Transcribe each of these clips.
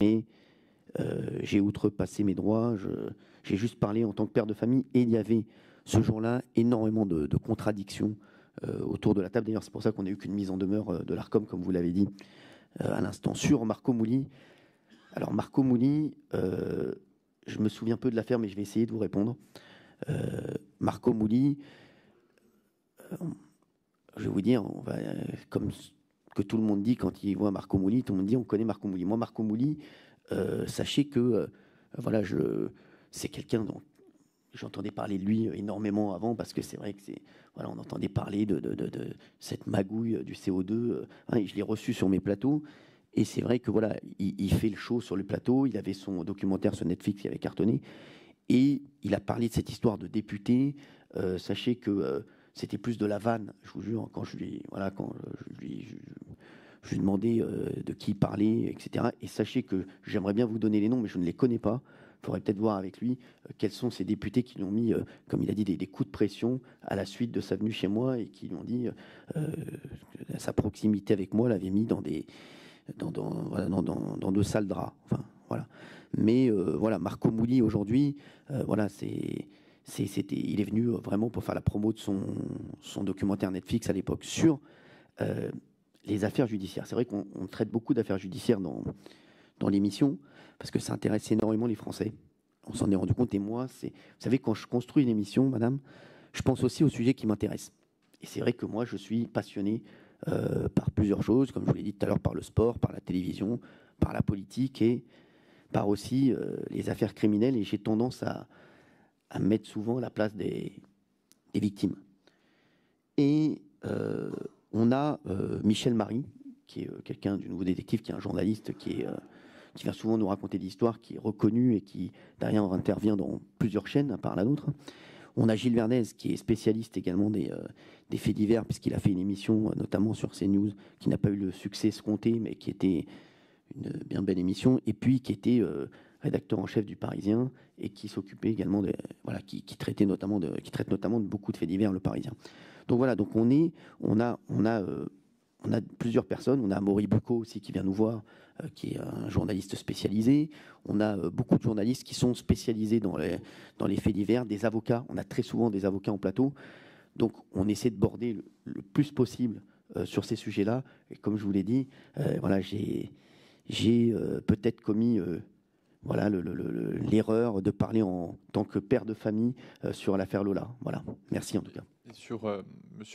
mais j'ai outrepassé mes droits. J'ai juste parlé en tant que père de famille, et il y avait ce jour-là énormément de contradictions autour de la table. D'ailleurs, c'est pour ça qu'on n'a eu qu'une mise en demeure de l'Arcom, comme vous l'avez dit à l'instant, sur Marco Mouli. Alors, Marco Mouli, je me souviens peu de l'affaire, mais je vais essayer de vous répondre. Marco Mouli, je vais vous dire, comme que tout le monde dit quand il voit Marco Mouli, tout le monde dit on connaît Marco Mouli. Moi, Marco Mouli, sachez que voilà, c'est quelqu'un dont j'entendais parler de lui énormément avant, parce que c'est vrai que voilà, on entendait parler de cette magouille du CO2. Je l'ai reçu sur mes plateaux. Et c'est vrai que voilà, il fait le show sur le plateau. Il avait son documentaire sur Netflix qui avait cartonné. Et il a parlé de cette histoire de député. Sachez que c'était plus de la vanne, je vous jure, quand je lui demandais de qui il parlait, etc. Et sachez que j'aimerais bien vous donner les noms, mais je ne les connais pas. Il faudrait peut-être voir avec lui quels sont ces députés qui lui ont mis, comme il a dit, des coups de pression à la suite de sa venue chez moi, et qui lui ont dit sa proximité avec moi l'avait mis dans de sales draps. Enfin, voilà. Mais voilà, Marco Mouli aujourd'hui, voilà, il est venu vraiment pour faire la promo de son documentaire Netflix à l'époque sur les affaires judiciaires. C'est vrai qu'on traite beaucoup d'affaires judiciaires dans l'émission, parce que ça intéresse énormément les Français. On s'en est rendu compte, et moi, vous savez, quand je construis une émission, madame, je pense aussi aux sujets qui m'intéressent. Et c'est vrai que moi, je suis passionné par plusieurs choses, comme je vous l'ai dit tout à l'heure, par le sport, par la télévision, par la politique, et par aussi les affaires criminelles. Et j'ai tendance à mettre souvent à la place des victimes. Et on a Michel Marie, qui est quelqu'un du Nouveau Détective, qui est un journaliste qui vient souvent nous raconter des histoires, qui est reconnu et qui, derrière, intervient dans plusieurs chaînes, à part la nôtre. On a Gilles Vernez, qui est spécialiste également des faits divers, puisqu'il a fait une émission, notamment sur CNews, qui n'a pas eu le succès escompté, mais qui était une bien belle émission, et puis qui était rédacteur en chef du Parisien, et qui s'occupait également voilà, qui traite notamment de beaucoup de faits divers, le Parisien. Donc voilà, donc on a plusieurs personnes. On a Maury Bucco aussi qui vient nous voir, qui est un journaliste spécialisé. On a beaucoup de journalistes qui sont spécialisés dans les faits divers, des avocats. On a très souvent des avocats en plateau. Donc on essaie de border le plus possible sur ces sujets-là. Et comme je vous l'ai dit, voilà, j'ai peut-être commis voilà, l'erreur de parler en tant que père de famille sur l'affaire Lola. Voilà, merci en tout cas. Et sur M.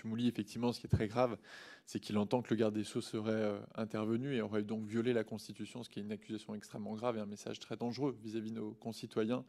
Mouli, effectivement, ce qui est très grave, c'est qu'il entend que le garde des Sceaux serait intervenu et aurait donc violé la Constitution, ce qui est une accusation extrêmement grave et un message très dangereux vis-à-vis de nos concitoyens.